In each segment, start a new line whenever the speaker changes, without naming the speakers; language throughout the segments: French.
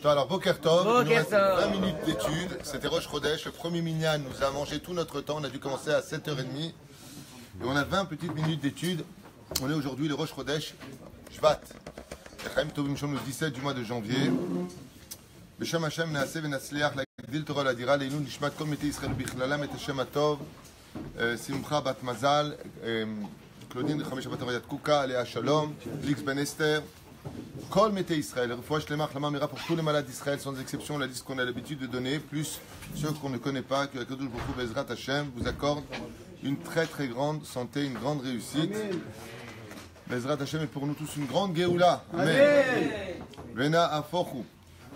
Alors, Boker Tov, il nous reste 20 minutes d'études. C'était Rosh Chodesh. Le premier minyan nous a mangé tout notre temps. On a dû commencer à 7h30. Et on a 20 petites minutes d'études. On est aujourd'hui le Rosh Chodesh Shvat. Chaim Tovim Shom le 17 du mois de janvier. Beshem Hashem Naaseh Venatzliach Lagdil Torah Ladira Leinu Nishmat Kol Metei Yisrael Bichlalam Et Hashem Atov Simcha Bat Mazal Claudine Chamesh Bat Avayat Kuka Léa Shalom Lix Ben Esther Kol Metei Israël, Refoua Shlemach, Lama Mira pour tous les malades d'Israël, sans exception, la liste qu'on a l'habitude de donner, plus ceux qu'on ne connaît pas, que Akadosh Baruch Hu Bezrat Hashem vous accorde une très très grande santé, une grande réussite. Bezrat Hashem est pour nous tous une grande Géoula. Amen. Vena Afochu.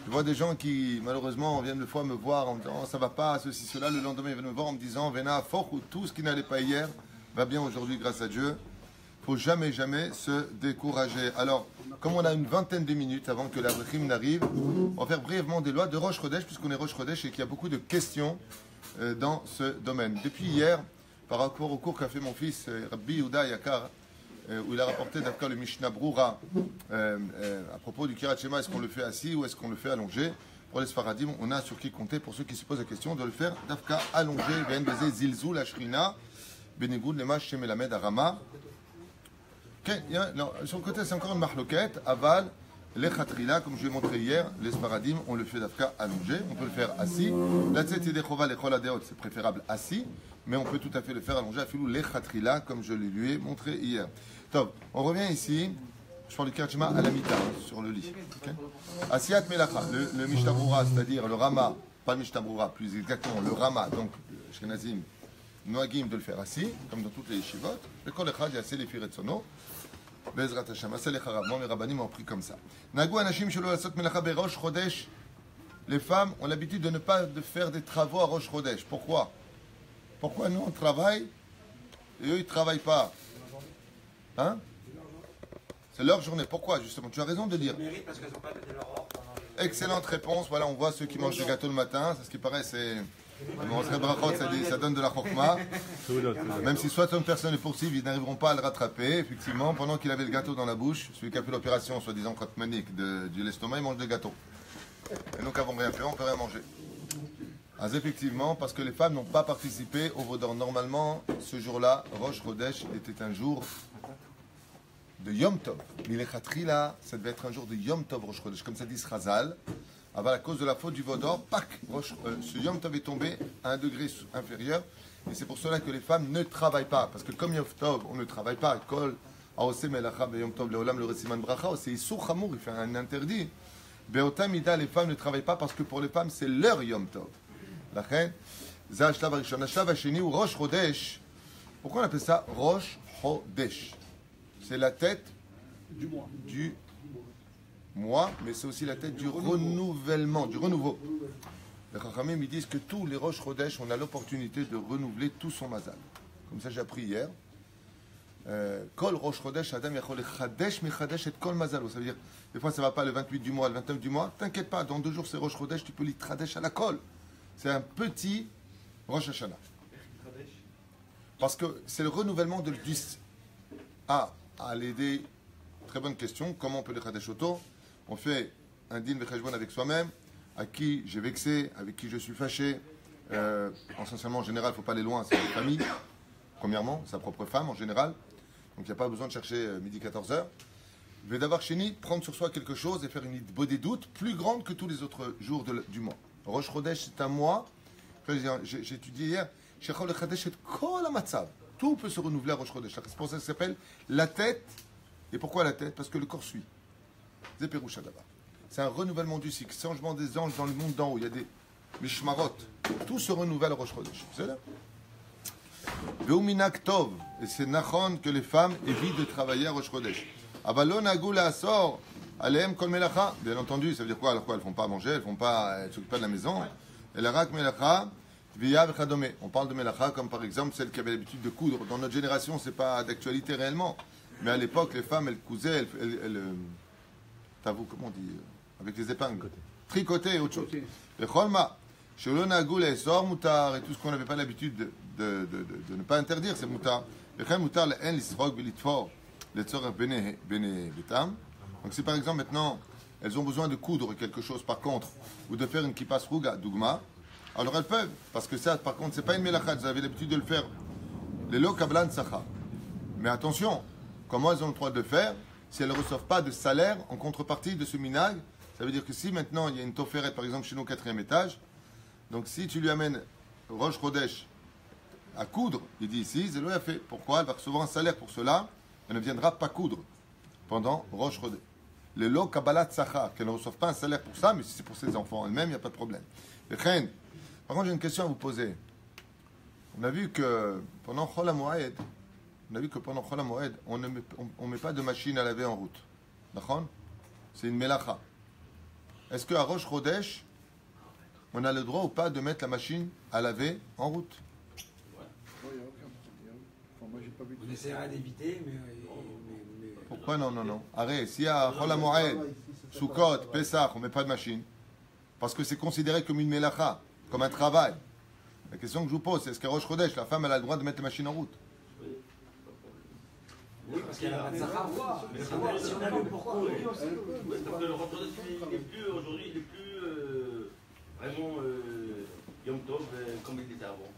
Je vois des gens qui, malheureusement, viennent le fois me voir en me disant oh, ça va pas, ceci, cela. Le lendemain, ils viennent me voir en me disant Vena Afochu, tout ce qui n'allait pas hier va bien aujourd'hui grâce à Dieu. Il ne faut jamais, jamais se décourager. Alors, comme on a une vingtaine de minutes avant que la Brechim n'arrive, on va faire brièvement des lois de Rosh Chodesh, puisqu'on est Rosh Chodesh et qu'il y a beaucoup de questions dans ce domaine. Depuis hier, par rapport au cours qu'a fait mon fils Rabbi Yehuda Yakar, où il a rapporté d'Afka le Mishnah Broura à propos du Kirat Shema, est-ce qu'on le fait assis ou est-ce qu'on le fait allongé? Pour les Sfaradim, on a sur qui compter, pour ceux qui se posent la question, de le faire d'Afka allongé, Ben Beze Zilzou, la Shrina, Benegoud, Lema, Shem Elamed, Arama. Non, sur le côté, c'est encore une marloquette. Aval, les khatrila, comme je l'ai montré hier, les sparadim, on le fait d'afka allongé, on peut le faire assis. La tzetidé chova, les choladeot, c'est préférable assis, mais on peut tout à fait le faire allongé à filou, les khatrila, comme je lui ai montré hier. Top, on revient ici, je parle du Kirchma à la mitah, sur le lit. Okay. Asiat melacha, le Mishnah Broura, c'est-à-dire le Rama, pas le Mishnah Broura, plus exactement, le Rama, donc, Shkenazim, Noagim de le faire assis, comme dans toutes les yeshivot. Le kol echad yassé les firetsono. Bezrat Hashem, assez les charab. Moi, mes rabbanim ont pris comme ça. Nagu anashim shelo lasot melacha berosh chodesh. Les femmes ont l'habitude de ne pas faire des travaux à Rosh Chodesh. Pourquoi? Pourquoi nous on travaille et eux ils ne travaillent pas? Hein? C'est leur journée. Pourquoi justement? Tu as raison de dire. Excellente réponse. Voilà, on voit ceux qui mangent du gâteau le matin. C'est ce qui paraît, c'est. Ça donne de la chokma. Même si 60 personnes le poursuivent, ils n'arriveront pas à le rattraper. Effectivement, pendant qu'il avait le gâteau dans la bouche, celui qui a fait l'opération, soi-disant kratmanique de l'estomac, il mange des gâteaux. Et nous qui n'avons rien fait, on ne peut rien manger. Alors, effectivement, parce que les femmes n'ont pas participé au Vaudor. Normalement, ce jour-là, Rosh Chodesh était un jour de Yom Tov. Mais les khatrila, ça devait être un jour de Yom Tov Rosh Chodesh, comme ça dit Chazal. À cause de la faute du Vaudor, ce Yom Tov est tombé à un degré inférieur. Et c'est pour cela que les femmes ne travaillent pas. Parce que comme Yom Tov, on ne travaille pas. Kol, Aose Melacha, Yom Tov, Leolam, le Resiman Bracha, c'est Issur Chamour, il fait un interdit. Beotamida, les femmes ne travaillent pas parce que pour les femmes, c'est leur Yom Tov. La reine, Zahashlav Arishon, Hashlav Hasheni ou Rosh Chodesh. Pourquoi on appelle ça Rosh Chodesh? C'est la tête du mois, mais c'est aussi la tête du renouvellement, du renouveau. Les Chachamim me disent que tous les Rosh Chodesh, on a l'opportunité de renouveler tout son mazal. Comme ça, j'ai appris hier. Kol Rosh Chodesh, Adam Yachol Chadesh, Mechadesh et Kol Mazal. Ça veut dire, des fois, ça ne va pas le 28 du mois, le 29 du mois. T'inquiète pas, dans 2 jours, c'est Rosh Chodesh, tu peux l'y Tradesh à la Kol. C'est un petit Rosh Hashanah. Parce que c'est le renouvellement de l'Udis. À l'aider. Très bonne question. Comment on peut le Chadesh autour? On fait un din vecheshbon avec soi-même, à qui j'ai vexé, avec qui je suis fâché. Essentiellement, en général, il ne faut pas aller loin, c'est la famille. Premièrement, sa propre femme, en général. Donc, il n'y a pas besoin de chercher midi 14h. Vedavar Sheni, prendre sur soi quelque chose et faire une idée doute plus grande que tous les autres jours du mois. Rosh Chodesh, c'est un mois. J'ai étudié hier. Tout peut se renouveler à Rosh Chodesh. C'est pour ça que ça s'appelle la tête. Et pourquoi la tête? Parce que le corps suit. C'est un renouvellement du cycle, changement des anges dans le monde d'en haut. Il y a des mishmarot. Tout se renouvelle à Rosh Chodesh. C'est là. Veuminak tov. Et c'est nachon que les femmes évitent de travailler à Rosh Chodesh. Avalon agula asor. Aleem kol melacha. Bien entendu, ça veut dire quoi? Alors quoi? Elles ne font pas manger, elles ne s'occupent pas de la maison. Et la rak melacha. On parle de melacha comme par exemple celle qui avait l'habitude de coudre. Dans notre génération, ce n'est pas d'actualité réellement. Mais à l'époque, les femmes, elles cousaient, t'avoues, comment on dit, avec les épingles. Tricoter et autre chose. Le cholma, shelona gul et sor mutar, et tout ce qu'on n'avait pas l'habitude de ne pas interdire, c'est mutar. Le chem mutar, l'en l'isrog, l'itfor, le tzor bene betam. Donc si par exemple maintenant, elles ont besoin de coudre quelque chose par contre, ou de faire une kippa sruga, dougma, alors elles peuvent, parce que ça par contre c'est pas une melacha, vous avez l'habitude de le faire, les lo kablan sacha. Mais attention, comment elles ont le droit de le faire si elles ne reçoivent pas de salaire en contrepartie de ce minag? Ça veut dire que si maintenant il y a une toferet par exemple chez nous au 4e étage, donc si tu lui amènes Rosh Chodesh à coudre, il dit ici, Zélo a fait. Pourquoi? Elle va recevoir un salaire pour cela, elle ne viendra pas coudre pendant Rosh Chodesh. Les lo kabbalat tzachar, qu'elle ne reçoivent pas un salaire pour ça, mais si c'est pour ses enfants elles-mêmes, il n'y a pas de problème. Par contre, j'ai une question à vous poser. On a vu que pendant Chol HaMoed, on ne met pas de machine à laver en route. D'accord? C'est une melacha. Est-ce qu'à Rosh Chodesh, on a le droit ou pas de mettre la machine à laver en route?
On essaiera d'éviter, mais...
Pourquoi non? Arrête, s'il y a Chol HaMoed, Sukkot, Pesach, on ne met pas de machine, parce que c'est considéré comme une melacha, comme un travail. La question que je vous pose, c'est est-ce qu'à Rosh Chodesh, la femme elle a le droit de mettre la machine en route?
Oui, parce qu'elle a pas de Zahar. Mais si on a vu pourquoi.
Oui, parce que le Rosh Chodesh, aujourd'hui, il est plus vraiment Yom Tov comme il était avant.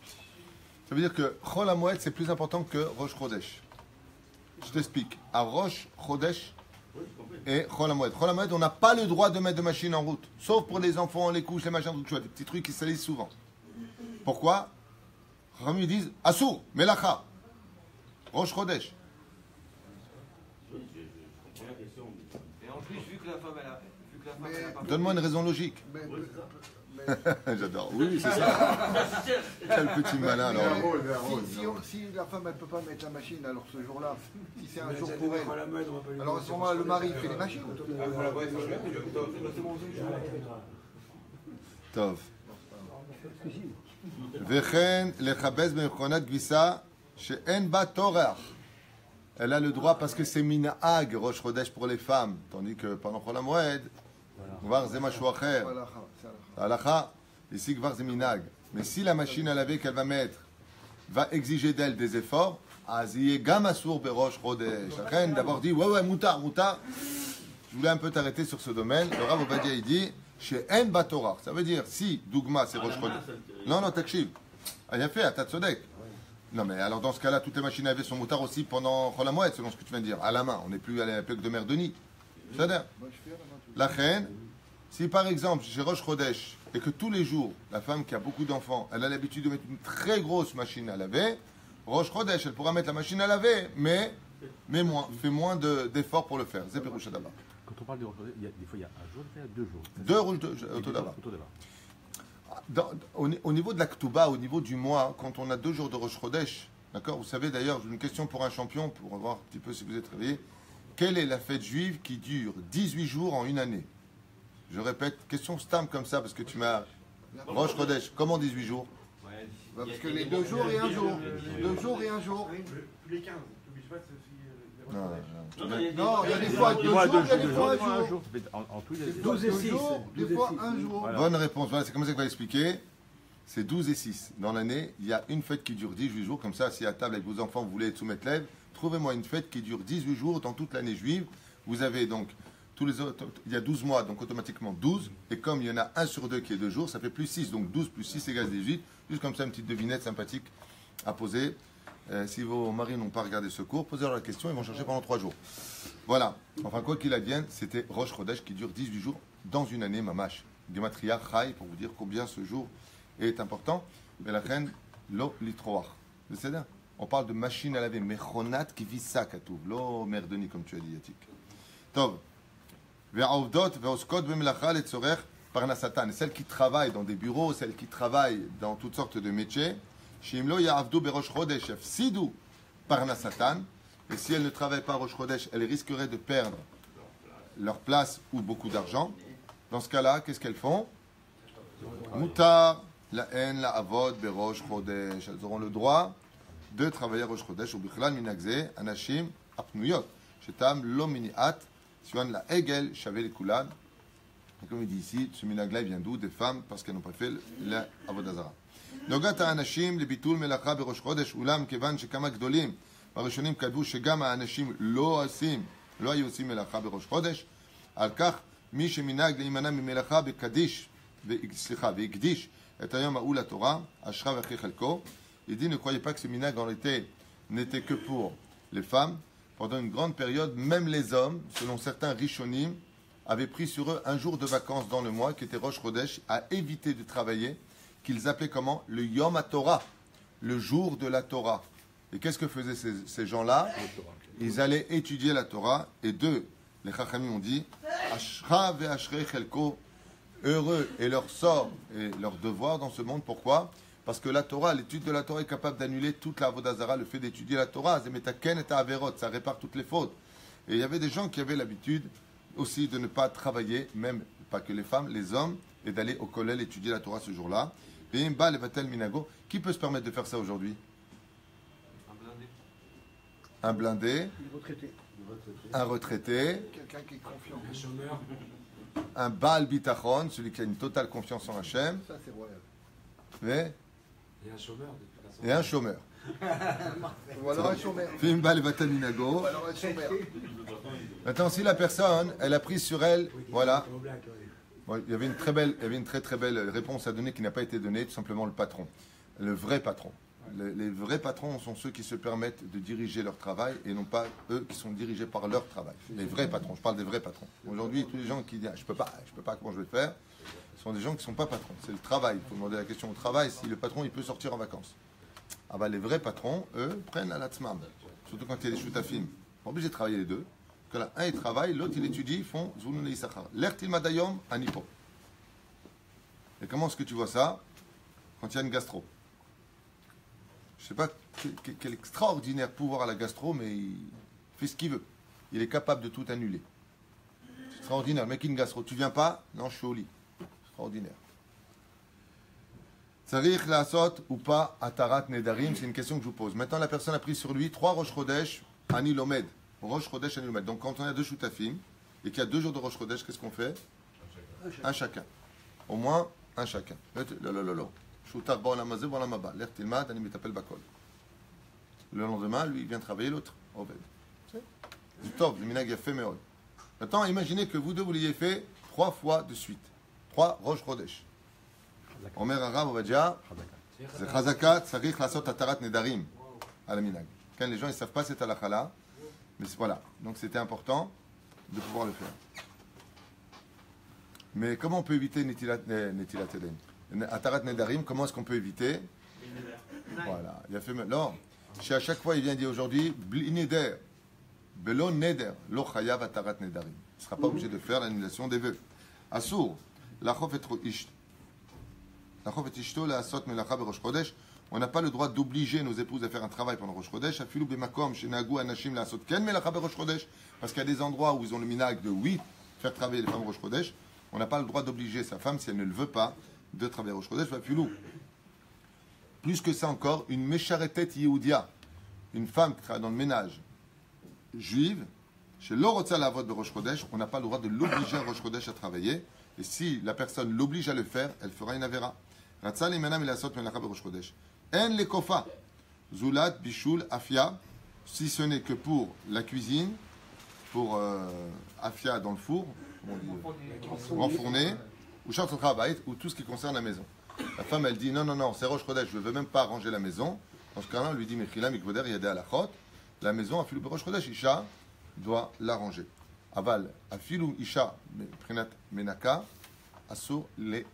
Ça veut dire que Chol HaMoed, c'est plus important que Rosh Chodesh. Je t'explique. À Rosh Chodesh et Chol HaMoed. Chol HaMoed, on n'a pas le droit de mettre de machine en route. Sauf pour les enfants, les couches, les machins, tout ça, des petits trucs qui salissent souvent. Pourquoi? Rami disent Assour, Melacha, Rosh Chodesh.
Je comprends la question.
Et en plus, vu que la femme, elle a pas...
Donne-moi une raison logique.
Oui, c'est ça.
J'adore. Oui, c'est ça. Quel petit malin alors.
Si la femme elle peut pas mettre la machine, alors ce jour-là, si c'est un jour pour elle,
elle.
alors à ce moment-là le mari fait les machines.
Tov. Vechen lechabez b'mechonat gvisa she'en ba torach. Elle a le droit parce que c'est minhag Rosh Chodesh pour les femmes, tandis que pendant Chol HaMoed, Gvar c'est משהו אחר. Halakha, ici Gvar c'est minhag. Mais si la machine à laver qu'elle va mettre va exiger d'elle des efforts, אז יהיה גם אסור בראש חודש. לכן d'abord dit ouais moutar. Je voulais un peu t'arrêter sur ce domaine. Le Rav Ovadia il dit she'en ba torach. Ça veut dire si Dougma c'est Rosh Chodesh. Non, takshib. Ah, il a fait, t'as tzodek. Non, mais alors dans ce cas-là, toutes les machines à laver sont moutards aussi pendant Chol HaMoed, selon ce que tu viens de dire. À la main, on n'est plus à l'époque de mère Denis. C'est-à-dire, la reine, si par exemple, chez Rosh Chodesh, et que tous les jours, la femme qui a beaucoup d'enfants, elle a l'habitude de mettre une très grosse machine à laver, Rosh Chodesh, elle pourra mettre la machine à laver, mais fait moins d'efforts pour le faire. C'est Péroucha d'abord.
Quand on parle de Rosh Chodesh, des fois il y a un jour, il y a 2 jours.
2 rouges au d'abord. Au niveau de la Ktuba, au niveau du mois, quand on a 2 jours de Rosh Chodesh, d'accord, vous savez d'ailleurs, j'ai une question pour un champion, pour voir un petit peu si vous êtes réveillé. Quelle est la fête juive qui dure 18 jours en une année? Je répète, question stam comme ça, parce que tu m'as... Rosh Chodesh, comment 18 jours?
Parce que les 2 jours et un jour. 2 jours et un jour.
Tous les 15.
Non, il y a des fois 2 jours, il y a des fois un jour.
En tout, il y a
12 et 6. Des fois un jour.
Bonne réponse, voilà, c'est comme ça qu'on va expliquer. C'est 12 et 6. Dans l'année, il y a une fête qui dure 18 jours. Comme ça, si à table avec vos enfants, vous voulez être soumettre lèvres, trouvez-moi une fête qui dure 18 jours dans toute l'année juive. Vous avez donc, tous les autres, il y a 12 mois, donc automatiquement 12. Et comme il y en a un sur 2 qui est 2 jours, ça fait plus 6. Donc 12 plus 6 égale 18. Juste comme ça, une petite devinette sympathique à poser. Si vos maris n'ont pas regardé ce cours, posez-leur la question, ils vont chercher pendant 3 jours. Voilà. Enfin, quoi qu'il advienne, c'était Rosh Chodesh qui dure 18 jours dans une année, mamash. Gematria Chai, pour vous dire combien ce jour est important. Mais la reine, lo litroach. C'est ça. On parle de machine à laver, mechonat qui vit ça, katouv. Lo merdoni, comme tu as dit, Yatik. Tov. Ve'auvdot, ve'oskot, ve'melacha, letzorech, parnasatan. Et celles qui travaillent dans des bureaux, celles qui travaillent dans toutes sortes de métiers, Shimlo ya'avdu berosh chodesh yafsidu parnasatan. Et si elles ne travaillent pas Rosh Chodesh, elles risqueraient de perdre leur place ou beaucoup d'argent. Dans ce cas-là, qu'est-ce qu'elles font? Mutar, la haine, la avod, berosh chodesh. Elles auront le droit de travailler Rosh Chodesh. Ou bichlal minagze, anashim, apnuyot. Shetam lo miniat, suan la egel, shavel kulan. Et comme il dit ici, ce minagla vient d'où? Des femmes, parce qu'elles n'ont pas fait la avodazara. נוגעת האנשים לביטול מלאכה בראש חודש, אולם כיוון שכמה גדולים הראשונים כתבו שגם האנשים לא היו עושים מלאכה בראש חודש, על כך מי שמנהג להימנע ממלאכה בקדיש, סליחה, והקדיש את היום ההוא לתורה, אשרה ואחרי חלקו. Il dit, ne croyez pas que ce minhag en réalité n'était que pour les femmes. Pendant une grande période, même les hommes, selon certains rishonim, avaient pris sur eux un jour de vacances dans le mois, qui était Rosh Chodesh, à éviter de travailler, qu'ils appelaient comment? Le Yom HaTorah, le jour de la Torah. Et qu'est-ce que faisaient ces gens-là? Ils allaient étudier la Torah, et les Chachamim ont dit, Ashra ve'ashrei chelko, heureux est leur sort et leur devoir dans ce monde. Pourquoi? Parce que la Torah, l'étude de la Torah est capable d'annuler toute la Avodah Zara, le fait d'étudier la Torah. Zemetaken et Averot, ça répare toutes les fautes. Et il y avait des gens qui avaient l'habitude aussi de ne pas travailler, même pas que les femmes, les hommes, et d'aller au kollel étudier la Torah ce jour-là. Et Imba Levatel Minago, qui peut se permettre de faire ça aujourd'hui? Un blindé, un retraité,
Quelqu'un qui est confiant.
Un chômeur.
un Baal Bitachon, celui qui a une totale confiance en Hachem,
Ça, c'est royal.
Et un chômeur, de toute façon.
et un chômeur.
Ou alors un chômeur.
Fimba Levatel Minago.
Ou alors un chômeur.
Maintenant, si la personne, elle a pris sur elle, voilà.
Au black, ouais.
Bon, il y avait une très très belle réponse à donner qui n'a pas été donnée, tout simplement le patron. Le vrai patron. Les vrais patrons sont ceux qui se permettent de diriger leur travail et non pas eux qui sont dirigés par leur travail. Les vrais patrons, je parle des vrais patrons. Aujourd'hui, tous les gens qui disent je peux pas, comment je vais faire, ce sont des gens qui ne sont pas patrons. C'est le travail. Il faut demander la question au travail si le patron il peut sortir en vacances. Ah bah, les vrais patrons, eux, prennent à l'atzmam. Surtout quand il y a des shootafim. Pas obligé de travailler les deux. Que là, un il travaille, l'autre il étudie, ils font Zunun et Issachar. L'ertil madayom anipo. Et comment est-ce que tu vois ça? Quand il y a une gastro. Je ne sais pas quel extraordinaire pouvoir à la gastro, mais il fait ce qu'il veut. Il est capable de tout annuler. C'est extraordinaire. Le mec, une gastro, tu viens pas? Non, je suis au lit. Extraordinaire. Tsarich la'asot ou pas atarat nedarim, c'est une question que je vous pose. Maintenant, la personne a pris sur lui 3 Rosh Chodesh, Ani Lomed. Rosh Chodesh, Ani Lomed. Donc, quand on a 2 Shutafim et qu'il y a 2 jours de Rosh Chodesh, qu'est-ce qu'on fait? Un chacun. Au moins, un chacun. Shutaf ba'olam hazeh ba'olam haba. L'ech tilmad, ani metapel bakol. Le lendemain, lui, il vient travailler, l'autre, Oved. C'est top, le minag a fait meod. Maintenant, imaginez que vous deux, vous l'ayez fait 3 fois de suite. 3 Rosh Chodesh. Omer Arav Ovadia, c'est Chazaka, Tsarich Lasot Atarat Nedarim à la minag. Quand les gens ne savent pas cette halakha-là, mais voilà. Donc c'était important de pouvoir le faire. Mais comment on peut éviter Netilat Eden? Atarat Nedarim, comment est-ce qu'on peut éviter? Voilà. Il a fait alors, à chaque fois, il vient dire aujourd'hui, Bli Neder, Belo Neder, Lo Chayav Atarat Nedarim. Il ne sera pas obligé de faire l'annulation des vœux. Assour, Lachov et Ish. On n'a pas le droit d'obliger nos épouses à faire un travail pendant Rosh Chodesh. Parce qu'il y a des endroits où ils ont le minag de oui, faire travailler les femmes Rosh Chodesh. On n'a pas le droit d'obliger sa femme, si elle ne le veut pas, de travailler Rosh Chodesh. Plus que ça encore, une Mesharetet Yehudia, une femme qui travaille dans le ménage juive, chez l'Orotza la vote de Rosh Chodesh, on n'a pas le droit de l'obliger à Rosh Chodesh à travailler. Et si la personne l'oblige à le faire, elle fera une avera. Ratzal imanam ilasot melacha berosh chodesh. En le kofa, zulat bishul afia, si ce n'est que pour la cuisine, pour afia dans le four, renfourné, ou shart travail, ou tout ce qui concerne la maison. La femme, elle dit non, c'est rosh chodesh, je ne veux même pas ranger la maison. Dans ce cas-là, on lui dit mechila mikvoder yadeh alachot, la maison, afilu berosh chodesh, isha doit l'arranger. Aval, afilu isha prenat menaka, assur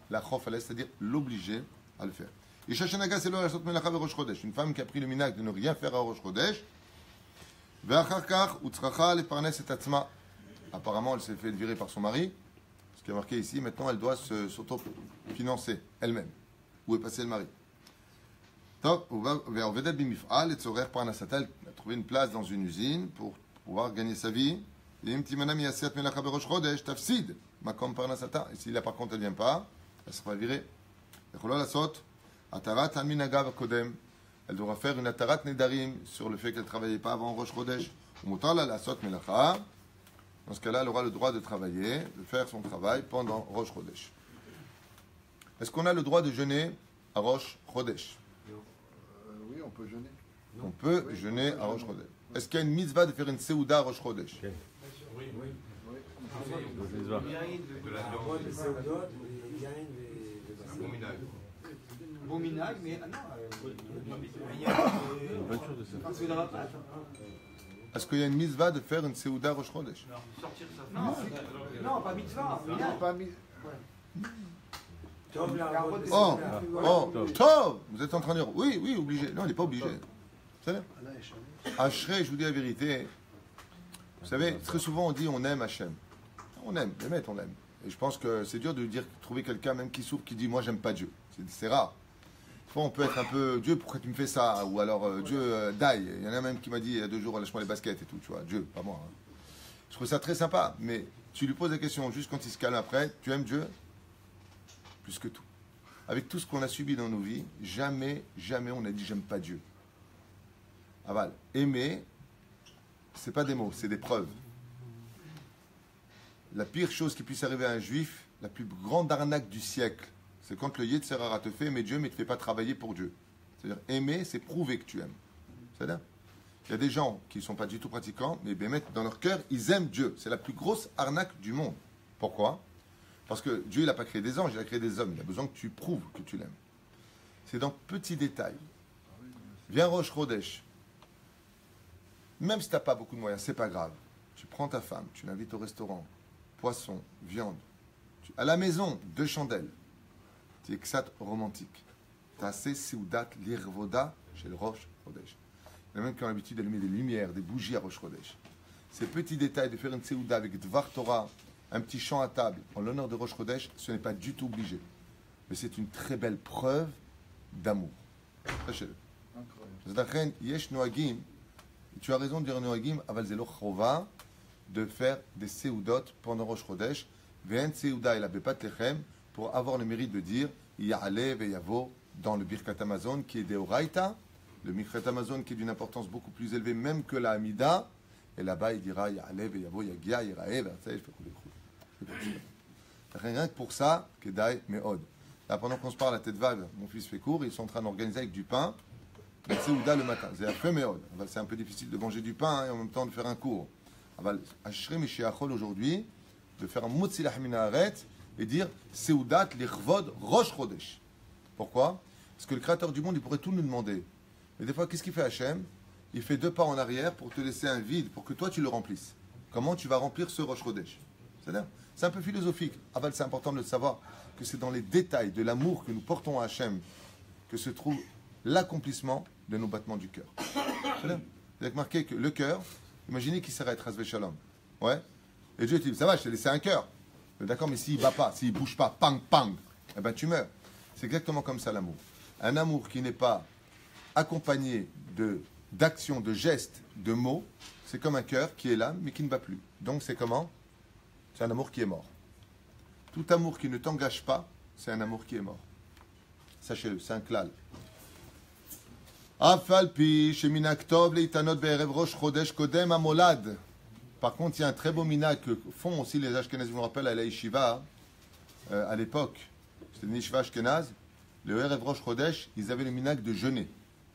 la chofale, c'est-à-dire l'obliger à le faire. Isha shenaga c'est la sot melacha berosh chodesh. Une femme qui a pris le minag de ne rien faire à rosh chodesh. Ve'achar kach utzracha leparnes et atzma. Apparemment, elle s'est fait virer par son mari. Ce qui est marqué ici, maintenant, elle doit s'auto-financer elle-même. Où est passé le mari? Top. Ve'ovedet bimif'al et tzorer parnasata. Elle a trouvé une place dans une usine pour pouvoir gagner sa vie. Et si là par contre elle ne vient pas, elle sera virée. Elle devra faire une atarat nedarim sur le fait qu'elle ne travaillait pas avant Rosh Chodesh. Dans ce cas-là, elle aura le droit de travailler, de faire son travail pendant Rosh Chodesh. Est-ce qu'on a le droit de jeûner à Rosh Chodesh?
Oui, on peut jeûner.
On peut jeûner à Rosh Chodesh. Est-ce qu'il y a une mitzvah de faire une seouda à Rosh Chodesh?
Oui. Voilà.
moi, le Seudot, il y a une. Bon minage, mais non.
Bonne chose de ça.
Est-ce qu'il y a une mitzvah de faire une Seouda Rosh Chodesh?
Non, pas mitzvah.
Pas mis.
Oh, Tov, vous êtes en train de dire, oui, oui, obligé. Non, il n'est pas obligé. Vous savez, Ashrei, je vous dis la vérité. Vous savez, très souvent on dit on aime Hachem. On aime, les maîtres, on aime. Et je pense que c'est dur de dire, trouver quelqu'un même qui souffre, qui dit moi j'aime pas Dieu. C'est rare. Fois, on peut être un peu Dieu, pourquoi tu me fais ça? Ou alors Dieu, die. Il y en a même qui m'a dit il y a 2 jours, lâche-moi les baskets et tout, tu vois. Dieu, pas moi. Hein. Je trouve ça très sympa, mais tu lui poses la question juste quand il se calme après, tu aimes Dieu? Plus que tout. Avec tout ce qu'on a subi dans nos vies, jamais, jamais on a dit j'aime pas Dieu. Aval. Aimer, c'est pas des mots, c'est des preuves. La pire chose qui puisse arriver à un juif, la plus grande arnaque du siècle, c'est quand le Yetzer Hara te fait aimer Dieu, mais ne te fait pas travailler pour Dieu. C'est-à-dire, aimer, c'est prouver que tu aimes. C'est-à-dire, il y a des gens qui ne sont pas du tout pratiquants, mais dans leur cœur, ils aiment Dieu. C'est la plus grosse arnaque du monde. Pourquoi? Parce que Dieu, il n'a pas créé des anges, il a créé des hommes. Il a besoin que tu prouves que tu l'aimes. C'est dans petits détails. Viens Rosh Chodesh. Même si tu n'as pas beaucoup de moyens, c'est pas grave. Tu prends ta femme, tu l'invites au restaurant. Poisson, viande. À la maison, 2 chandelles. C'est exat romantique. T'as assez Seudat l'Irvoda chez le Rosh Chodesh. Il y en a même qui ont l'habitude d'allumer des lumières, des bougies à Rosh Chodesh. Ces petits détails de faire une Seuda avec Dvar Torah, un petit chant à table en l'honneur de Rosh Chodesh, ce n'est pas du tout obligé. Mais c'est une très belle preuve d'amour. Sachez-le. Incroyable. Yesh Noagim, tu as raison de dire Noagim, aval zelo chova, de faire des Seudot pendant Rosh Chodesh, ve'en Seuda el abepat lechem, pour avoir le mérite de dire Ya'ale ve'yavo dans le Birkat Hamazon qui est des Oraita, le Birkat Hamazon qui est d'une importance beaucoup plus élevée même que la Hamida, et là-bas il dira Ya'ale ve'yavo Yagia Yirae ve'atzeh rien que pour ça, Kedai Me'od. Là pendant qu'on se parle à tête vague, mon fils fait cours, ils sont en train d'organiser avec du pain, le Seouda le matin. C'est Me'od. C'est un peu difficile de manger du pain et en même temps de faire un cours. Ashrei Mishiachol aujourd'hui, de faire un Motzilah Minaharet et dire Seudat l'Irvod Rosh Chodesh. Pourquoi? Parce que le Créateur du monde, il pourrait tout nous demander. Mais des fois, qu'est-ce qu'il fait Hachem? Il fait 2 pas en arrière pour te laisser un vide, pour que toi tu le remplisses. Comment tu vas remplir ce Rosh Chodesh? C'est un peu philosophique. Aval, c'est important de le savoir, que c'est dans les détails de l'amour que nous portons à Hachem que se trouve l'accomplissement de nos battements du cœur. Vous avez remarqué que le cœur, imaginez qu'il s'arrête, Razvé Shalom. Ouais? Et Dieu te dit, ça va, je t'ai laissé un cœur. D'accord, mais s'il ne bat pas, s'il ne bouge pas, pang, pang, eh ben tu meurs. C'est exactement comme ça l'amour. Un amour qui n'est pas accompagné d'actions, de gestes, de mots, c'est comme un cœur qui est là, mais qui ne bat plus. Donc c'est comment? C'est un amour qui est mort. Tout amour qui ne t'engage pas, c'est un amour qui est mort. Sachez-le, c'est un klal. Afalpi, sheminak tov leitanot be'erev rosh chodesh kodem amolad. Par contre, il y a un très beau minag que font aussi les Ashkenazes. Je me rappelle à la Yeshiva, à l'époque, c'était une Yeshiva Ashkenaz, le Erev Rosh Chodesh, ils avaient le minag de jeûner.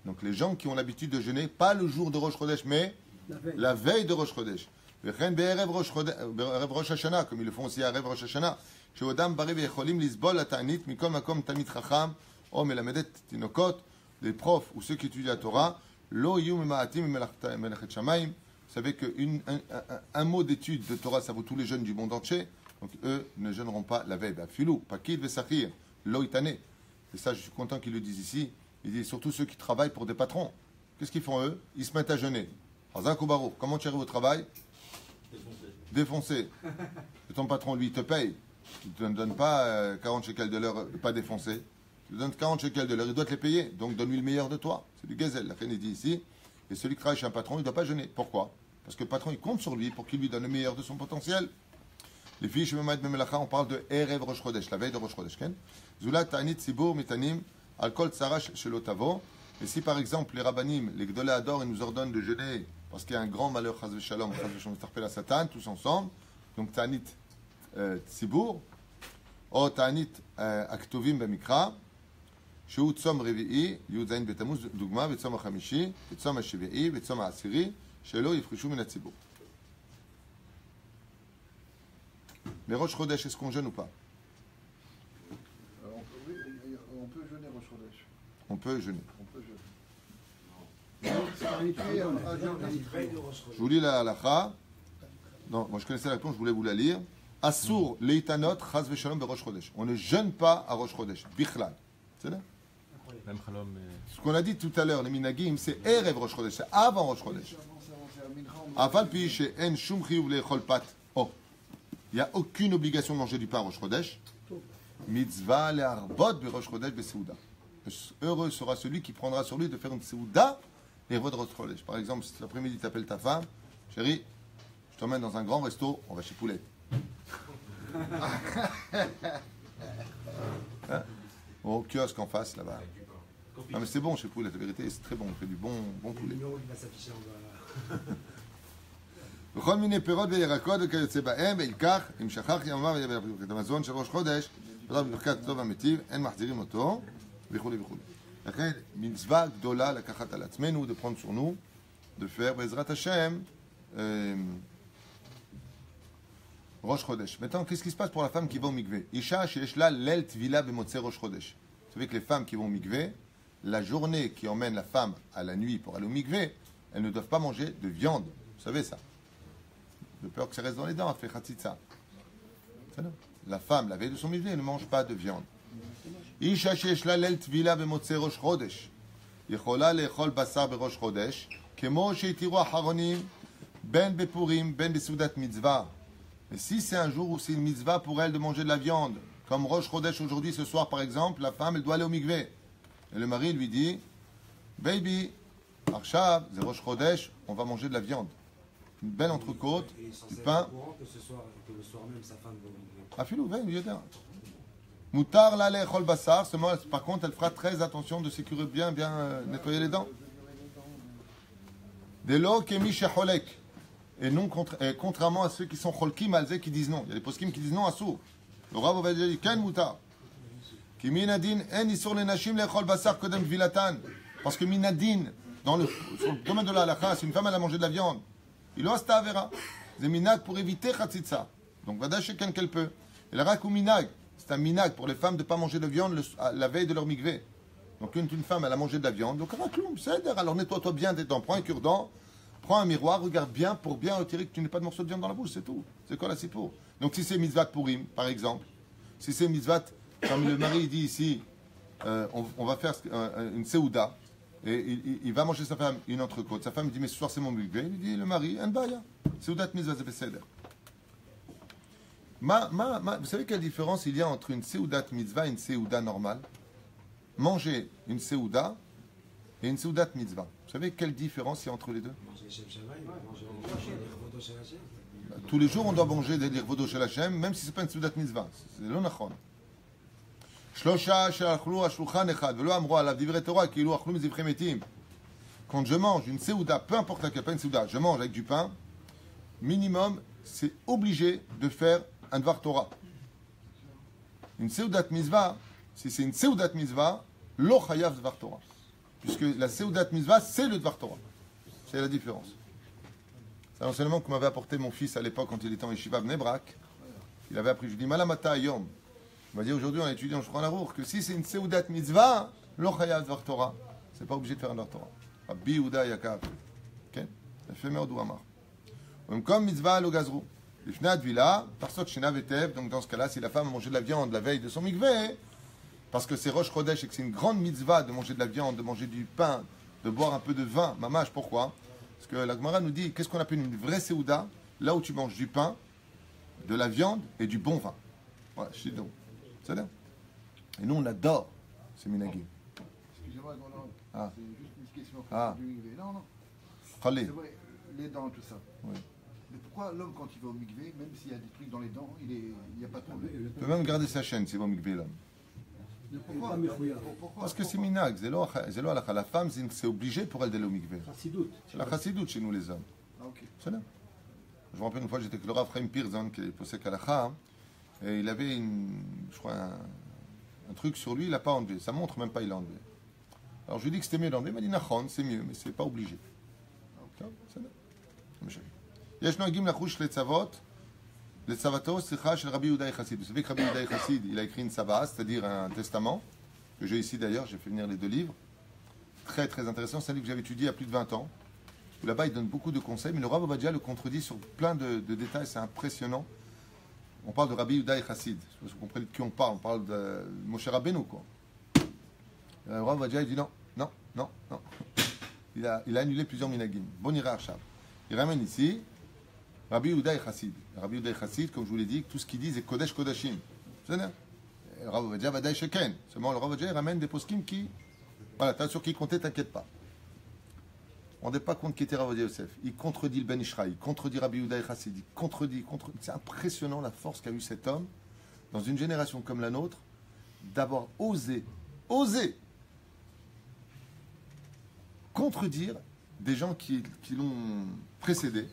Donc les gens qui ont l'habitude de jeûner, pas le jour de Rosh Chodesh, mais la veille de Rosh Chodesh. Be'erev Rosh Hashanah, comme ils le font aussi à Erev Rosh Hashanah. Sheodam bari ve'echolim lisbol la ta'anit mikol makom tamid chacham o melamedet tinokot, les profs ou ceux qui étudient la Torah, lo yu mema'atim melachet shamayim. Vous savez qu'un mot d'étude de Torah, ça vaut tous les jeunes du monde entier. Donc eux ne jeûneront pas la veille. Filou, pakid vesachir, loitane. Et ça, je suis content qu'ils le disent ici. Ils disent surtout ceux qui travaillent pour des patrons. Qu'est-ce qu'ils font eux? Ils se mettent à jeûner. Hazak ou Baro, comment tu arrives au travail? Défoncé. Et ton patron, lui, il te paye. Il ne te donne pas 40 shekels de l'heure, pas défoncé. Il te donne 40 shekels de l'heure, il doit te les payer. Donc donne-lui le meilleur de toi. C'est du gazelle. La reine dit ici. Et celui qui travaille chez un patron, il ne doit pas jeûner. Pourquoi? Parce que le patron, il compte sur lui pour qu'il lui donne le meilleur de son potentiel. Les filles, chez Memaïd Memelacha, on parle de Erev Rosh Chodesh, la veille de Rosh Chodesh. Zula Ta'anit Sibur Mitanim Alkol Tsarash Shelotavo. Et si par exemple les rabbanim, les Gdolé Ador, ils nous ordonnent de jeûner parce qu'il y a un grand malheur, Chaz Shalom, Chaz Shalom, Tarpel à Satan, tous ensemble, donc Ta'anit Sibur, ou Ta'anit Aktovim Bamikra, שהוא צום רביעי, י"ז בתמוז, דוגמה, וצום החמישי, וצום השביעי, וצום העשירי, שלא יפחשו מן הציבור. Mais Rosh Chodesh, est-ce qu'on jeûne ou pas?
On peut jeûner Rosh Chodesh.
On peut jeûner.
On peut jeûner.
Je vous lis la halakha. Non, moi je connaissais la réponse, je voulais vous la lire. Assour leitanot chas veshalom berosh chodesh. On ne jeûne pas à Rosh Chodesh. Bichlal. C'est là.
Même Khalom.
Ce qu'on a dit tout à l'heure, les minagim, c'est Erev Rosh Chodesh, c'est avant Rosh Chodesh. Afal pi she'en shum chiyuv le'echol pat. Oh, il n'y a aucune obligation de manger du pain à Rosh Chodesh. Mitzvah le'arbot berosh Chodesh be'seuda. Heureux sera celui qui prendra sur lui de faire une seuda et de Rosh Chodesh. Par exemple, si cet après-midi tu appelles ta femme, chérie, je t'emmène dans un grand resto, on va chez Poulet. Hein? Au kiosque en face là-bas. Non mais c'est bon chez Poulet, la vérité, c'est très bon, on fait du bon poulet.
Le numéro qui va s'afficher en bas.
בכל מיני פירות וירקות וכיוצא בהם, וילקח, אם שכח ימיו את המזון של ראש חודש, ולא בברכת טוב המיטיב, אין מחזירים אותו, וכולי וכולי. לכן, מצווה גדולה לקחת על עצמנו, de prendre sur nous, de faire, בעזרת השם, ראש חודש. Maintenant, qu'est-ce qui se passe pour la femme qui va au mikvé? Isha שיש לה ליל טבילה במוצאי ראש חודש. Vous savez que les femmes qui vont au mikvé, la journée qui emmène la femme à la nuit pour aller au mikvé, elles ne doivent pas manger de viande. Vous savez ça? De peur que ça reste dans les dents, elle fait khatsitsa. La femme, la veille de son mikvé, ne mange pas de viande. Isha שיש לה ליל טבילה במוצאי ראש חודש, יכולה לאכול בשר בראש חודש, כמו שהתירו האחרונים, בין בפורים, בין בסעודת מצווה. Mais si c'est un jour où c'est une mitzvah pour elle de manger de la viande, comme Rosh Chodesh aujourd'hui, ce soir par exemple, la femme, elle doit aller au mikvé. Et le mari lui dit, baby, Arshav, c'est Rosh Chodesh, on va manger de la viande. Une belle entrecôte, du pain.
Que le soir même, sa femme va
Afilou, veille, lui dire. Moutar la lechol basar, seulement, par contre, elle fera très attention de sécuriser bien nettoyer les dents. Delo kemi shecholek. Et non, contrairement à ceux qui sont cholkim alzé qui disent non. Il y a des poskim qui disent non à sourd. Le Rav Ovadia dit ken mutar. Ki minadin en isur le nashim lechol basar kodem vilatan. Parce que minadin, sur le domaine de la halakha, si une femme elle a mangé de la viande, il a sta avera. C'est minag pour éviter khatsitsa. Donc vada sheken qu'elle peut. Et la rak ou minag, c'est un minag pour les femmes de ne pas manger de viande la veille de leur mikvé. Donc une femme elle a mangé de la viande, donc rakloum, c'est alors nettoie-toi bien tes dents, prends un cure-dent. Prends un miroir, regarde bien pour bien retirer que tu n'aies pas de morceau de viande dans la bouche, c'est tout. C'est quoi là, c'est pour. Donc si c'est mitzvat pourim, par exemple, si c'est mitzvat, comme le mari dit ici, on va faire une seouda, et il va manger sa femme une entrecôte. Sa femme dit, mais ce soir c'est mon mikvé. Il dit, le mari, un baya. Seoudat mitzvah zebeseder. Vous savez quelle différence il y a entre une seoudat mitzvah et une seouda normale? Manger une seouda et une seoudat mitzvah. Vous savez quelle différence il y a entre les deux? Tous les jours, on doit manger des lirvodo shel Hashem, même si ce n'est pas une seoudat mitzvah. C'est le nachon. Quand je mange une seouda, peu importe laquelle, pas une seouda, je mange avec du pain, minimum, c'est obligé de faire un dvar Torah. Une seoudat mitzvah, si c'est une seoudat mitzvah, lo chayav dvar Torah. Puisque la seoudat mitzvah, c'est le dvar Torah. C'est la différence. C'est l'enseignement que m'avait apporté mon fils à l'époque quand il était en yeshiva Bnei Brak. Il avait appris, je lui dis, malamata yom. Il m'a dit, aujourd'hui, on étudie en Shulchan Aruch que si c'est une seoudat mitzvah, lo chayav dvar Torah. C'est pas obligé de faire un dvar Torah. Rabbi Yehuda Yakav. Ok? Fait meurdu amar. Comme mitzvah lo gazrou. Lifnei advila, tarsot shena vetev. Donc dans ce cas-là, si la femme a mangé de la viande la veille de son mikvé, parce que c'est Rosh Chodesh et que c'est une grande mitzvah de manger de la viande, de manger du pain, de boire un peu de vin. Mamash, pourquoi? Parce que la Gemara nous dit, qu'est-ce qu'on appelle une vraie seouda? Là où tu manges du pain, de la viande et du bon vin. Voilà, chido. C'est là. Et nous, on adore ces minagim.
Excusez-moi, non,
Ah.
c'est juste une question.
Ah.
Du mikvé. Non, non.
Khalé.
C'est vrai, les dents, tout ça.
Oui.
Mais pourquoi l'homme, quand il va au mikvé, même s'il y a des trucs dans les dents, il n'y a pas de problème?
Il peut même garder sa chaîne s'il va au mikvé là.
Pourquoi?
Parce que c'est minag, c'est lo halakha. La femme, c'est obligé pour elle d'aller au mikvé. C'est la chassidoute chez nous les hommes.
Ah, ok.
C'est là. Je me rappelle une fois, j'étais avec le Rav Chaim Pirzon, qui est possèque halakha, et il avait je crois, un truc sur lui, il n'a pas enlevé. Sa montre, même pas, il l'a enlevé. Alors je lui ai dit que c'était mieux d'enlever. Il m'a dit, Nachon, c'est mieux, mais c'est pas obligé. C'est là. יש נוהגים לחוש לצוות Le Savato Sikha chez Rabbi Yehuda Chassid. Vous savez que Rabbi Yehuda Chassid, il a écrit une Sava, c'est-à-dire un testament, que j'ai ici d'ailleurs, j'ai fait venir les deux livres. Très très intéressant, c'est un livre que j'avais étudié il y a plus de 20 ans. Là-bas, il donne beaucoup de conseils, mais le Rav Ovadia le contredit sur plein de détails, c'est impressionnant. On parle de Rabbi Yehuda Chassid. Vous comprenez de qui on parle de Moshe Rabbeinu, quoi. Le Rav Ovadia, il dit non. Il a annulé plusieurs minagim. Bon ira Arshab. Il ramène ici Rabbi Yehuda Chassid. Rabbi Yehuda Chassid, comme je vous l'ai dit, tout ce qu'il dit, c'est Kodesh Kodashim. C'est ça. Le Rav Ovadia Vadaï Sheken. Seulement, le Rav Ovadia, il ramène des poskim qui. Voilà, t'as sur qui compter, t'inquiète pas. On ne pas compte qui était Rav Ovadia Yosef. Il contredit le Ben Ishraï, il contredit Rabbi Yehuda Chassid, il contredit. C'est impressionnant la force qu'a eu cet homme, dans une génération comme la nôtre, d'avoir osé contredire des gens qui l'ont précédé.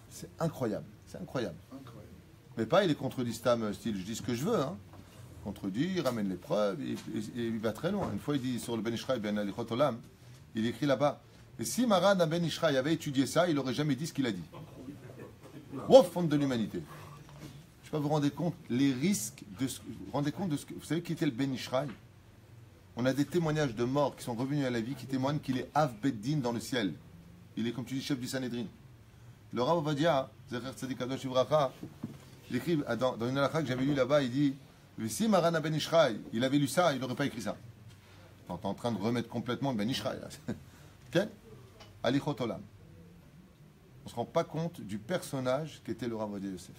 C'est incroyable. Mais pas, il est contredit Stam, style, je dis ce que je veux, hein. Contredit, il ramène les preuves, et il va très loin. Une fois, il dit sur le Ben Ishraï, Ben Alichot Olam, il écrit là-bas, et si Maran Ben Ishraï avait étudié ça, il n'aurait jamais dit ce qu'il a dit. Wouf, fond de l'humanité. Je ne sais pas, vous rendez compte les risques de ce. Vous rendez compte de ce que. Vous savez qui était le Ben Ishraï? On a des témoignages de morts qui sont revenus à la vie qui témoignent qu'il est Av Beddin dans le ciel. Il est, comme tu dis, chef du Sanhedrin. Le Rav Ovadia, Zecher Tzadik Kadosh Ivracha, il écrit dans une halakha que j'avais lu là-bas, il dit si Maran Ben Ishraï, il avait lu ça, il n'aurait pas écrit ça. Tu es en train de remettre complètement le Ben Ishraï. Ok? Alichot Olam. On ne se rend pas compte du personnage qu'était le Rav Ovadia Yosef.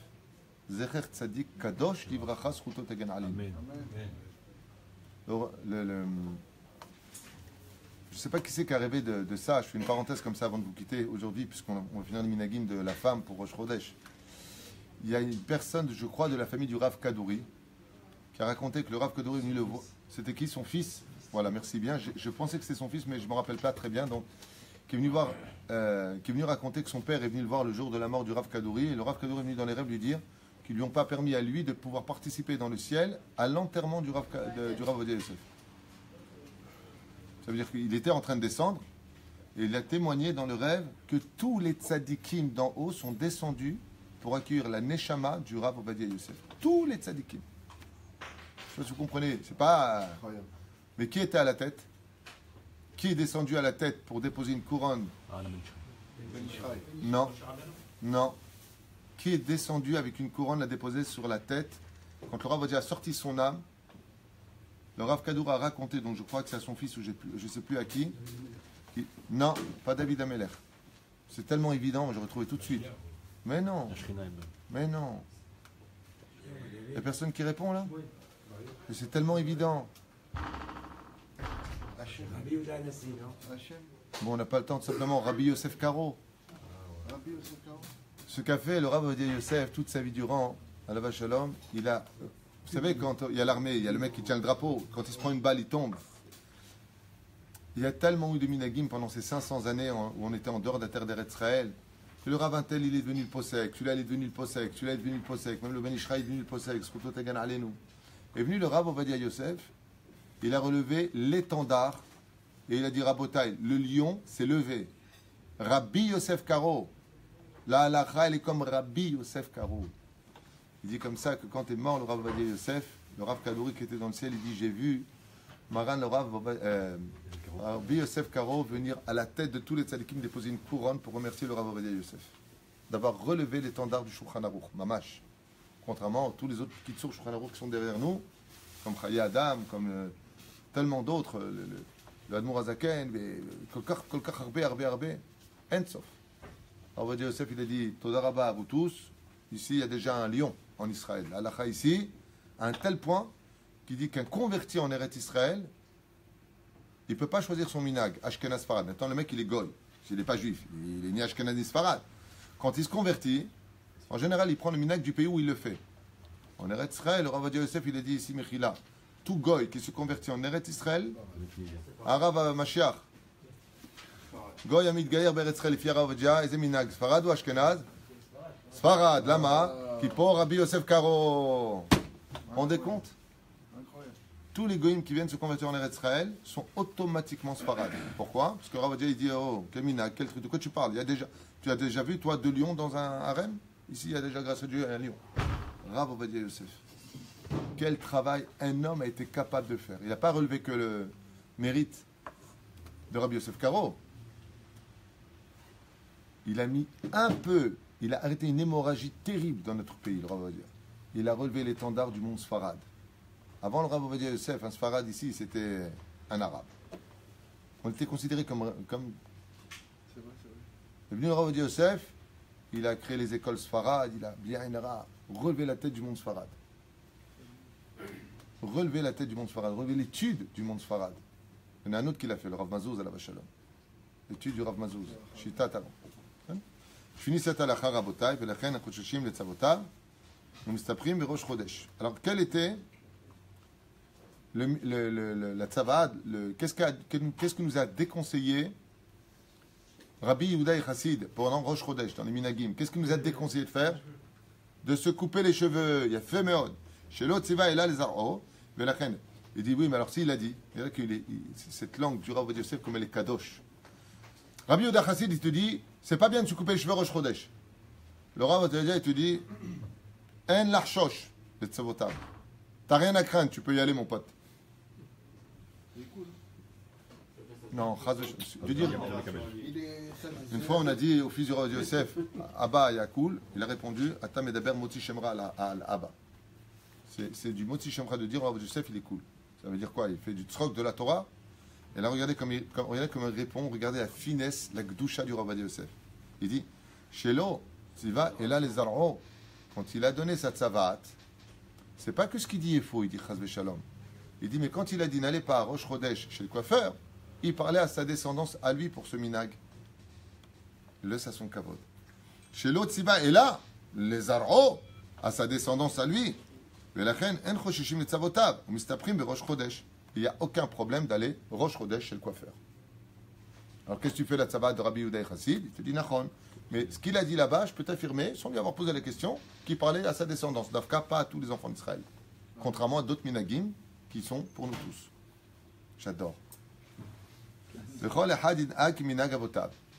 Zecher Tzadik Kadosh Ivracha Zchuto Tagen Alim. Je ne sais pas qui c'est qui a rêvé de ça. Je fais une parenthèse comme ça avant de vous quitter aujourd'hui, puisqu'on va finir le minagim de la femme pour Rosh Chodesh. Il y a une personne, je crois, de la famille du Rav Kadouri, qui a raconté que le Rav Kadouri est venu le voir. C'était qui, son fils? Voilà, merci bien. Je pensais que c'était son fils, mais je ne me rappelle pas très bien. Donc, qui est venu raconter que son père est venu le voir le jour de la mort du Rav Kadouri. Et le Rav Kadouri est venu dans les rêves lui dire qu'ils ne lui ont pas permis à lui de pouvoir participer dans le ciel à l'enterrement du Rav Ovadia Yosef. Ça veut dire qu'il était en train de descendre et il a témoigné dans le rêve que tous les tzadikim d'en haut sont descendus pour accueillir la neshama du Rav Ovadia Yosef. Tous les tzadikim. Je sais pas si vous comprenez, c'est pas. Incroyable. Mais qui était à la tête? Qui est descendu à la tête pour déposer une couronne? Non. Qui est descendu avec une couronne à déposer sur la tête quand le Rav Ovadia a sorti son âme? Le Rav Kadour a raconté, donc je crois que c'est à son fils ou je ne sais plus à qui. Non, pas David Ameller. C'est tellement évident, je retrouvais tout de suite. Mais non. Il n'y a personne qui répond là? C'est tellement évident. Bon, on n'a pas le temps, tout simplement. Rabbi Yosef Karo. Ce qu'a fait le Rav Ovadia Yosef toute sa vie durant, à la Shalom, il a. Vous savez, quand il y a l'armée, il y a le mec qui tient le drapeau, quand il se prend une balle, il tombe. Il y a tellement eu de minagim pendant ces 500 années où on était en dehors de la terre d'Eretz Israël, que le Ravintel, il est devenu le Posek, celui-là, il est devenu le Posek, celui-là est devenu le Posek, même le Ben Ishraï est devenu le Posek, Zchuto Tagen Alenu. Est venu le Rav Ovadia Yosef, il a relevé l'étendard, et il a dit, Rabotai, le lion s'est levé. Rabbi Yosef Karo, la halakha, elle est comme Rabbi Yosef Karo. Il dit comme ça que quand est mort le Rav Ovadia Yosef, le Rav Kadouri qui était dans le ciel, il dit j'ai vu Maran le Rabbi Yosef Karo venir à la tête de tous les tzadikim déposer une couronne pour remercier le Rav Ovadia Yosef d'avoir relevé l'étendard du Shulchan Aruch, Mamash. Contrairement à tous les autres Kitsur Shulchan Aruch qui sont derrière nous, comme Chaye Adam, comme tellement d'autres, le Admor Azaken, Kolkach Harbe, Ensof. Rav Ovadia Yosef il a dit Toda Rabba à vous tous. Ici, il y a déjà un lion en Israël. Halakha ici, à un tel point qu'il dit qu'un converti en Eretz Israël, il ne peut pas choisir son minag, Ashkenaz Sfarad. Maintenant, le mec, il est goy. Il n'est pas juif. Il est ni Ashkenaz ni Sfarad. Quand il se convertit, en général, il prend le minag du pays où il le fait. En Eretz Israël, le Rav Ovadia Yosef, il a dit ici, Mechila, tout goy qui se convertit en Eretz Israël, Arav Mashiach, goy Amit Gaïr Beretz Israël, Ifia Rav Ovadia, Eze minag, Sfarad ou Ashkenaz? Sfarad, Lama, qui pour Rabbi Yosef Karo. Rendez compte? Tous les goïms qui viennent se convertir en Eretz Israël sont automatiquement Sfarad. Pourquoi? Parce que Rav Ovadia il dit oh, quel minag, quel truc, de quoi tu parles? Tu as déjà vu toi 2 lions dans un harem? Ici, il y a déjà, grâce à Dieu, un lion. Rav Ovadia Yosef. Quel travail un homme a été capable de faire. Il n'a pas relevé que le mérite de Rabbi Yosef Karo. Il a mis un peu, il a arrêté une hémorragie terrible dans notre pays, le Rav Ovadia. Il a relevé l'étendard du monde Sfarad. Avant le Rav Ovadia Yosef, un Sfarad ici, c'était un arabe. On était considéré comme...
C'est vrai.
est venu le Rav Ovadia Yosef, il a créé les écoles Sfarad, il a bien relevé la tête du monde Sfarad. Relever la tête du monde Sfarad, relever l'étude du monde Sfarad. Il y en a un autre qui l'a fait, le Rav Mazouz à la Vachalom. L'étude du Rav Mazouz. Shita Talon. Je finis cette halakha rabotai, velachen akosheshim letzavotav, umistaprim berosh chodesh. Alors, quel était la tzavad, qu'est-ce que nous a déconseillé Rabbi Yehuda et Chassid pendant Rosh Chodesh, dans les Minagim? Qu'est-ce qu'il nous a déconseillé de faire? De se couper les cheveux. Il y a fait meod. Chez l'autre, et là les arrows. Il dit oui, mais alors s'il a dit, cette langue du Rav Yosef comme elle est kadosh. Rabbi Yehuda Chassid, il te dit, c'est pas bien de se couper les cheveux Rosh Chodesh. Le Rav il te dit, en l'archosh, le tzavotav. T'as rien à craindre, tu peux y aller, mon pote. Non, je veux dire, une fois on a dit au fils du Rav Yosef, Abba Yakoul, il a répondu, Ata medaber moti shemra al Abba. C'est du moti shemra de dire au Rav Yosef, il est cool. Ça veut dire quoi? Il fait du tzrok de la Torah. Et là, regardez comme il répond, regardez la finesse, la gdusha du Rav Yosef. Il dit, Shelo, Tziva, et là les arrows, quand il a donné sa tzavat, c'est pas que ce qu'il dit est faux, il dit Chaz Shalom. Il dit, mais quand il a dit n'allez pas à Rosh Chodesh chez le coiffeur, il parlait à sa descendance, à lui pour ce minag. Le sa son kavod. Chez l'autre, Tziva, et là, les arrows, à sa descendance à lui. Il n'y a aucun problème d'aller Rosh Chodesh chez le coiffeur. Alors qu'est-ce que tu fais la tzava de Rabbi Yehuda Chassid? Il te dit Nachon. Mais ce qu'il a dit là-bas, je peux t'affirmer, sans lui avoir posé la question, qu'il parlait à sa descendance. D'Afka, pas à tous les enfants d'Israël. Contrairement à d'autres minagim qui sont pour nous tous. J'adore.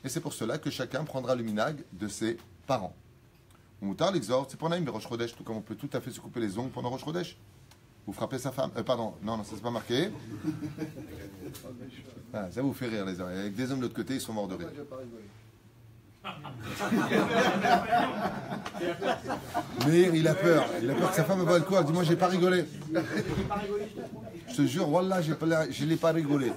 Et c'est pour cela que chacun prendra le minag de ses parents. Moutar l'exhort, c'est pour Naïm Rosh Chodesh, tout comme on peut tout à fait se couper les ongles pendant Rosh Chodesh. Vous frappez sa femme. Pardon, non, ça c'est pas marqué. Ah, ça vous fait rire les hommes. Avec des hommes de l'autre côté, ils sont morts de rire. Mais il a peur que sa femme voit le corps. Dis-moi, j'ai pas rigolé. Je te jure, wallah, je l'ai pas rigolé.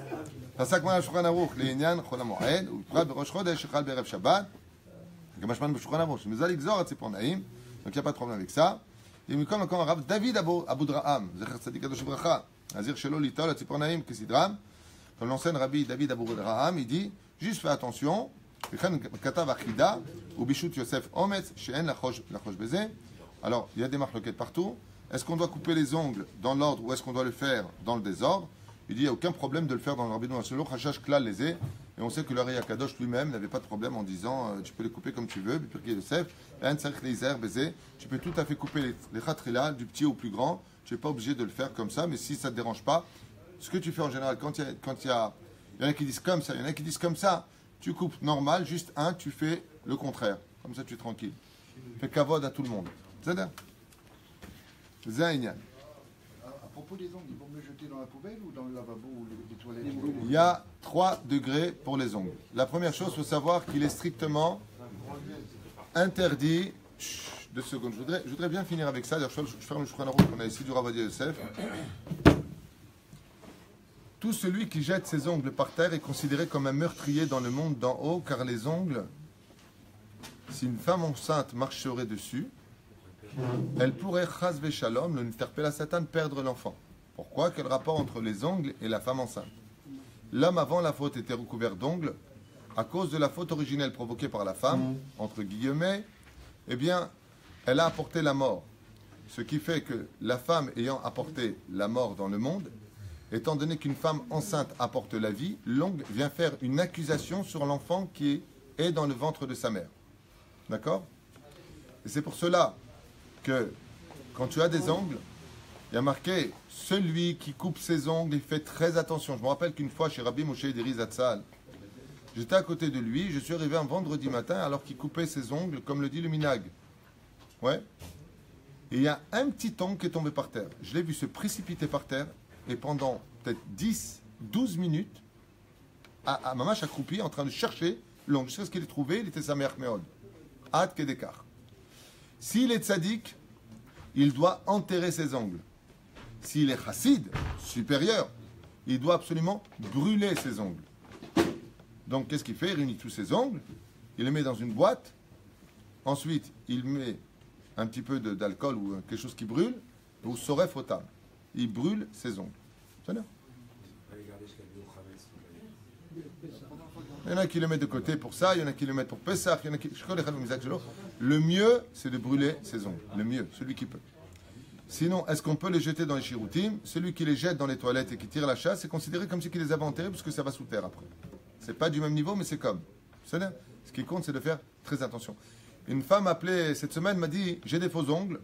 C'est ça que moi, je suis en Arouk, les Inyan, Chol HaMoed, ou Prat Berosh Chodesh, Chal Berev Shabbat. Gamashman B'Shulchan Aruch. Mais Zal Exor, c'est pour Naïm. Donc il n'y a pas de problème avec ça. Et nous comme encore Rav David Aboudraham, Zecher Tzadik Kadosh Bracha, Azir Shelo Litol, c'est pour Naïm, Kesidram. Comme l'enseigne Rabbi David Aboudraham, il dit juste fais attention. Katav Achida, ou Bishut Yosef Ometz, She'en Lachosh Beze. Alors, il y a des marloquettes partout. Est-ce qu'on doit couper les ongles dans l'ordre ou est-ce qu'on doit le faire dans le désordre? Il dit il n'y a aucun problème de le faire dans le Rabbeinu Hashelo, Chachash Klal Leze. Et on sait que le Raya Kadosh lui-même n'avait pas de problème en disant tu peux les couper comme tu veux, Bipirki Yosef, En Tzarich Leizer Beze. Tu peux tout à fait couper les khatrila, du petit au plus grand. Tu n'es pas obligé de le faire comme ça, mais si ça ne te dérange pas, ce que tu fais en général, il y en a qui disent comme ça, il y en a qui disent comme ça, tu coupes normal, juste un, tu fais le contraire. Comme ça, tu es tranquille. Fais kavod à tout le monde. C'est ça? Zainyan.
À propos des ongles, il faut me jeter dans la poubelle ou dans le lavabo ou les toilettes?
Il y a 3 degrés pour les ongles. La première chose, il faut savoir qu'il est strictement interdit. Chut, 2 secondes. Je voudrais bien finir avec ça. D'ailleurs, je ferme le Shulchan Aruch qu'on a ici du Rav Ovadia Yosef. Tout celui qui jette ses ongles par terre est considéré comme un meurtrier dans le monde d'en haut, car les ongles, si une femme enceinte marcherait dessus, elle pourrait, chas v'shalom, le niterpela Satan, perdre l'enfant. Pourquoi? Quel rapport entre les ongles et la femme enceinte? L'homme avant la faute était recouvert d'ongles. À cause de la faute originelle provoquée par la femme, entre guillemets, eh bien, elle a apporté la mort. Ce qui fait que la femme ayant apporté la mort dans le monde, étant donné qu'une femme enceinte apporte la vie, l'ongle vient faire une accusation sur l'enfant qui est dans le ventre de sa mère. D'accord? Et c'est pour cela que quand tu as des ongles, il y a marqué celui qui coupe ses ongles, il fait très attention. Je me rappelle qu'une fois chez Rabbi Moshe Deri Zatzal, j'étais à côté de lui, je suis arrivé un vendredi matin alors qu'il coupait ses ongles comme le dit le minag. Ouais. Et il y a un petit ongle qui est tombé par terre. Je l'ai vu se précipiter par terre et pendant peut-être 10, 12 minutes, à Mamash accroupi en train de chercher l'ongle. Jusqu'à ce qu'il ait trouvé, il était sa mère méode. Ad Kedekar. S'il est tzaddik, il doit enterrer ses ongles. S'il est chassid, supérieur, il doit absolument brûler ses ongles. Donc qu'est-ce qu'il fait? Il réunit tous ses ongles, il les met dans une boîte, ensuite il met un petit peu d'alcool ou quelque chose qui brûle, ou soref au table. Il brûle ses ongles. C'est bien. Il y en a qui le mettent de côté pour ça, il y en a qui le mettent pour Pessah, il y en a qui... Le mieux, c'est de brûler ses ongles. Le mieux, celui qui peut. Sinon, est-ce qu'on peut les jeter dans les chiroutim? Celui qui les jette dans les toilettes et qui tire la chasse, c'est considéré comme si il les avait enterrés parce que ça va sous terre après. C'est pas du même niveau, mais c'est comme. Ce qui compte, c'est de faire très attention. Une femme appelée cette semaine m'a dit, j'ai des faux ongles.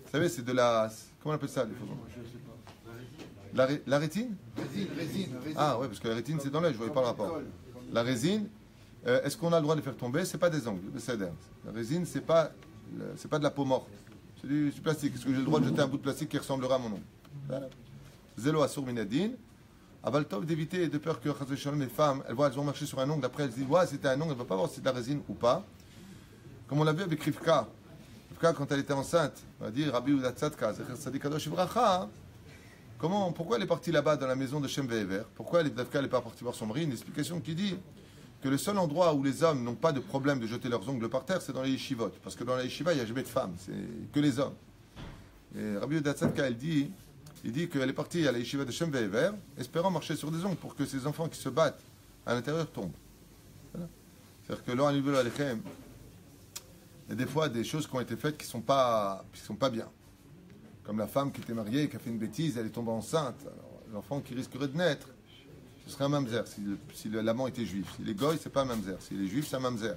Vous savez, c'est de la... Comment on appelle ça, les faux ongles? La rétine?
Résine.
Ah ouais, parce que la rétine, c'est dans l'œil, je ne voyais pas le rapport. La résine, est-ce qu'on a le droit de faire tomber? C'est pas des ongles, c'est la résine, c'est pas de la peau morte. C'est du plastique. Est-ce que j'ai le droit de jeter un bout de plastique qui ressemblera à mon ongle? Voilà. Zélo assour minadin. Avaltov d'éviter de peur que les femmes, elles ont marché sur un ongle, après elles se disent, ouais, c'était un ongle, elles ne vont pas voir si c'est de la résine ou pas. Comme on l'a vu avec Rivka. Rivka, quand elle était enceinte, on va dire, Rabbi Udatzatka, Sadikadosh Ivracha. Pourquoi elle est partie là-bas dans la maison de Shem Ve'ever? Pourquoi elle n'est pas partie voir son mari? Une explication qui dit que le seul endroit où les hommes n'ont pas de problème de jeter leurs ongles par terre, c'est dans les yeshivot. Parce que dans les yeshivot, il n'y a jamais de femmes, c'est que les hommes. Et Rabbi Udatzatka, il dit qu'elle est partie à la yeshiva de Shem Ve'ever, espérant marcher sur des ongles pour que ces enfants qui se battent à l'intérieur tombent. Voilà. C'est-à-dire que là, il y a des fois des choses qui ont été faites qui ne sont pas bien. Comme la femme qui était mariée, qui a fait une bêtise, elle est tombée enceinte. Alors, l'enfant qui risquerait de naître, ce serait un mamzer si l'amant était juif. Si les goy, c'est pas un mamzer. Si les juifs, c'est un mamzer.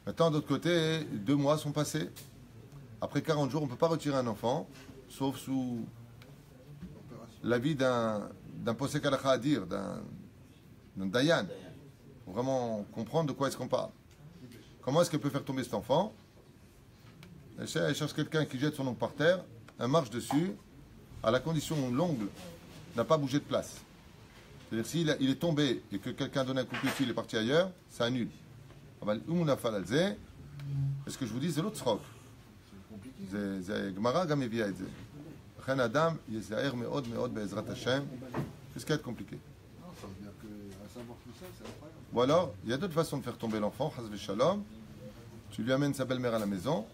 Maintenant, d'autre côté, 2 mois sont passés. Après 40 jours, on ne peut pas retirer un enfant, sauf sous l'avis d'un posek halakha à dire, d'un dayan. Il faut vraiment comprendre de quoi est-ce qu'on parle. Comment est-ce qu'elle peut faire tomber cet enfant? Elle cherche quelqu'un qui jette son ongle par terre, elle marche dessus, à la condition où l'ongle n'a pas bougé de place. C'est-à-dire s'il est tombé et que quelqu'un donne un coup de pied, il est parti ailleurs, ça annule. Est-ce que je vous dis, c'est l'autre sroc. C'est Gemara Gamevia et Chen Adam, Yezaer Meod Meod Be'ezrat Hashem. Qu'est-ce qui est compliqué?
Ça veut dire qu'à savoir tout ça, c'est incroyable.
Ou alors, il y a d'autres façons de faire tomber l'enfant, Chas v'Shalom. Tu lui amènes sa belle-mère à la maison,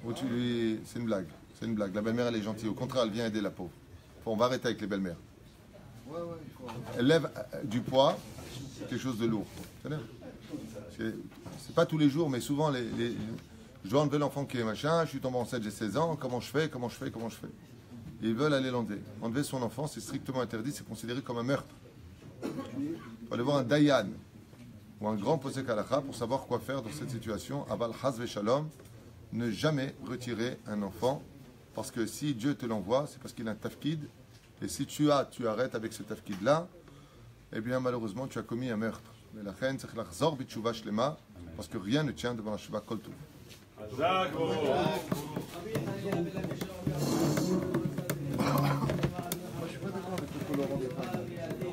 ou tu lui... C'est une blague. C'est une blague. La belle-mère, elle est gentille. Au contraire, elle vient aider la pauvre. On va arrêter avec les belles-mères.
Ouais, il faut...
Elle lève du poids, quelque chose de lourd. C'est pas tous les jours, mais souvent, je dois enlever l'enfant qui est machin, je suis tombé enceinte, j'ai 16 ans, comment je fais? Ils veulent aller l'enlever. Enlever son enfant, c'est strictement interdit, c'est considéré comme un meurtre. Il faut aller voir un dayan, ou un grand posek halakha pour savoir quoi faire dans cette situation. Aval chas v'shalom, ne jamais retirer un enfant, parce que si Dieu te l'envoie, c'est parce qu'il a un tafkid, et si tu arrêtes avec ce tafkid-là, eh bien malheureusement tu as commis un meurtre. Mais la reine, c'est l'achzor b'tshuva shlema, parce que rien ne tient devant la sheva kol tuv.
Moi, je suis pas d'accord avec le colorant des femmes.